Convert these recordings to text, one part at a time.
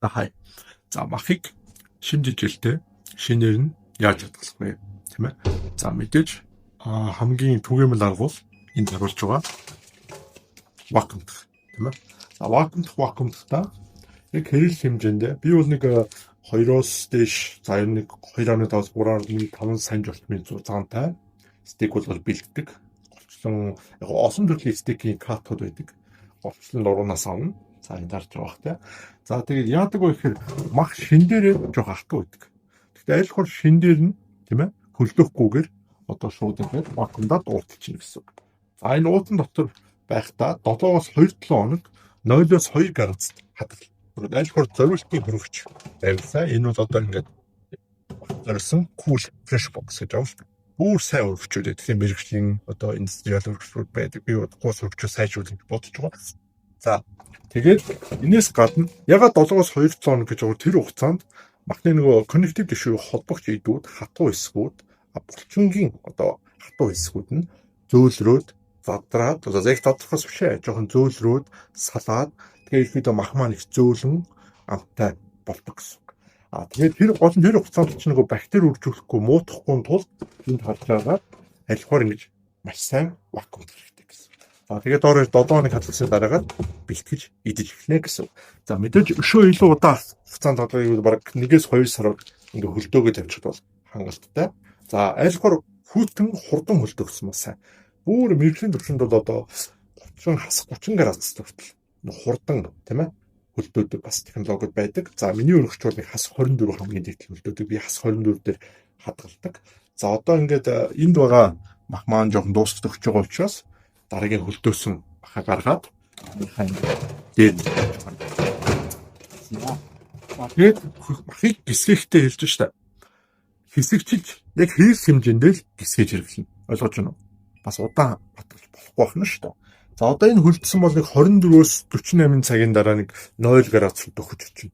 Хай. За махыг шимжилтэй шинээр нь яаж хадгалах вэ? Тийм ээ. За мэдээж хамгийн түгээмэл арга бол энд харуулж байгаа вакуумдах тийм ээ. За вакуумдахдаа яг хэрэг хэмжээндээ би бол нэг 2-оос дээш за нэг 2.5 3.5 санж ортмын зузаантай стейк бол бэлддэг. Голчлон яг олон төрлийн стейкийн катууд байдаг. Голчлон дурунаас авна. За энэ дарж байгаа хэ. За тэгээд яадаг вэ гэхээр мах шин дээрээ жоох алтан байдаг. Гэхдээ аль хор шин дээр нь тийм ээ хөлдөхгүйгээр одоо шууд ингээд вакуумдаад уутчихна гэсэн үг. За энэ уутан дотор байхдаа 7-оос 2-7 хоног 0-оос 2 градусд хадгална. Аль хор зориултын хөрөгч байвсаа энэ бол одоо ингээд зориулсан cool fresh box гэж байгаа. Бүр сайн өргөчтэй. Тэгэхээр мэрэгчлийн одоо индустриал өргөчүүд байдаг. Би гуус өргөчөө сайжруулах гэж бодож байгаа. За тэгээд энэс гадна ягаад 7-оос 2 хоног гэж байгаа тэр хугацаанд махны нөгөө connective tissue холбогч идүүд хатуу эсгүүд булчингийн одоо хатуу эсгүүд нь зөөлрөөд задраад одоо яг тодорхойлж бишээ жоохон зөөлрөөд салаад тэгээд ихэд мах маань их зөөлөн амттай болдог гэсэн. Тэгээд тэр гол нь тэр хугацаанд ч нөгөө бактери үржүүлэхгүй муутахгүй тул энд харж байгаа аль хор ингэж маш сайн вакуум хэрэгтэй гэсэн. Тэгээд доороо 7 хоног хадгалсан дараагаар бэлтгэж идэж эхлэнэ гэсэн. За мэдээж өшөө илүү удаа хугацаанд одоо баг 1-2 сар ингээ хөлдөөгөө тавьчихд бол хангалттай. За аль хор хүйтэн хурдан хөлдөөгсөн маа сайн. Бүр мэрэгжлийн төвшөнд бол одоо 30 градус хүртэл хурдан тийм ээ хөлдөөдөг бас технологид байдаг. За миний өргөч бол хас 24 хамгийн дээд хөлдөөдөг. Би хас 24 дээр хадгалдаг. За одоо ингээд энд байгаа мах маань жоохон дуустах гэж байгаа учраас дараагийн хөлдөөсөн махаа гаргаад дээр тэгээд махыг гисгэхтэй хэлж штэ. Хэсэгчилж яг хэрэг хэмжээндээ л гисгэж хэрэглэнэ. Ойлгож байна уу? Бас удаан баталж болохгүй байна шүү дээ. За одоо энэ хөлдсөн бол нэг 24-өөс 48 цагийн дараа нэг 0 градус хөлдөх очиж байна.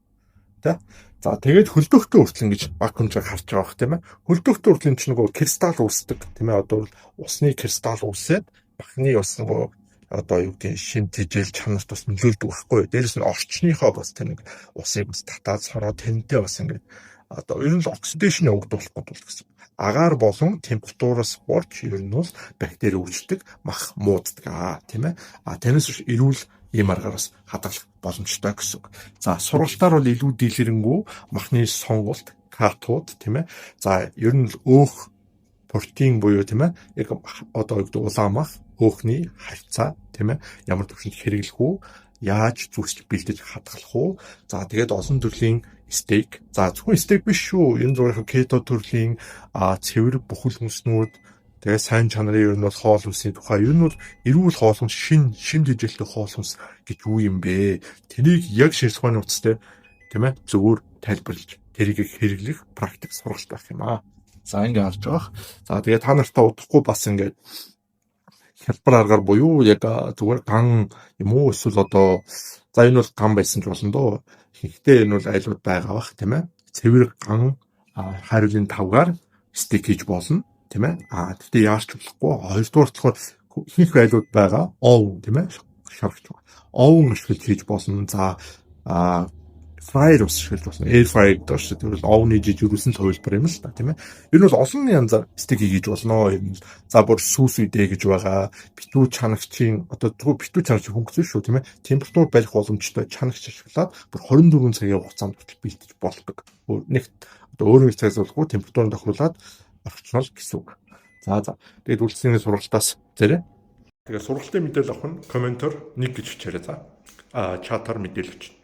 Тэ? За тэгээд хөлдөхтэй хүртэл ингэж вакуумжаар харж байгаа бох тийм ээ. Хөлдөхтэй хүртэл чинь нөгөө кристалл үүсдэг тийм ээ. Одоо усны кристалл үүсээд махны ус нөгөө одоо юу гэдэг шин тэжээл чанарт бас нөлөөлдөг байхгүй. Дээрээс нь орчныхоо бас тэр нэг усыг бас татаад сороо тэнтэй бас ингэ одоо ер нь оксидашн явагдуулахгүй тул гэсэн. Агаар болон температураас борч ер нь бол бактери үүсдэг, мах мууддаг тийм ээ. Танаас биш эрүүл ийм аргаараас хадгалах боломжтой гэсэн. За сургалтаар бол илүү дийлэрэнгүү махны сонголт, катууд тийм ээ. За ер нь өөх протеин буюу тийм ээ. Яг одоо улаан мах, өөхний хавцаа тийм ээ. Ямар төвшөнд хэрэглэх үү? Яаж зүсч бэлдэж хадгалах уу? За тэгээд олон төрлийн стейк. За зөвхөн стейк биш шүү. Энэ зүгээр кето төрлийн цэвэр бүхэл хүнснүүд тэгээд сайн чанарын ер нь бол хоол хүнсний тухай ер нь бол эрүүл хоол хүнс шин дэжэлтэй хоол хүнс гэж юу юм бэ? Тэрийг яг ширх ухааны утастай тийм ээ зөвөр тайлбарлаж тэрийг хэрэглэх практик сургалт байх юм аа. За ингэ харж байгаа. За тэгээд та нартай удахгүй бас ингэ хялбар аргаар буюу яг зүгээр ган юм уу эсвэл одоо за энэ бол ган байсан ч болно доо. Гэхдээ энэ бол айлууд байгаа бах тийм ээ. Цэвэр ган хариулын тавгаар стейк хийж болно тийм ээ. Тэгтээ яаж ч болохгүй. Хоёрдугаар болохоор ихэнх айлууд байгаа. Овн тийм ээ. Шавхч. Овн ашиглаж хийж болно. За фрайер ус ашиглаж болно. Air fryer гэдэг чинь тэр бол овны жижигрүүлсэн төвлөр юм л та тийм ээ. Энэ бол олон янзаар стейк хийж болно. За бүр сүс үдэ гэж байгаа. Битүү чанагчийн одоо битүү чанагч хөнгөсөн шүү тийм ээ. Температур барих боломжтой чанагч ашиглаад бүр 24 цагийн хугацаанд хүртэл бэлдэж болдог. Нэгт одоо өөрөөр хэлбэл температурын тохируулаад орчнол гэсэн үг. За. Тэгээд үлдсэний сургалтаас зэрэг. Тэгээд сургалтын мэдээлэл авах нь комментор 1 гэж бичээрэй за. Чатаар мэдээлэл өчнө.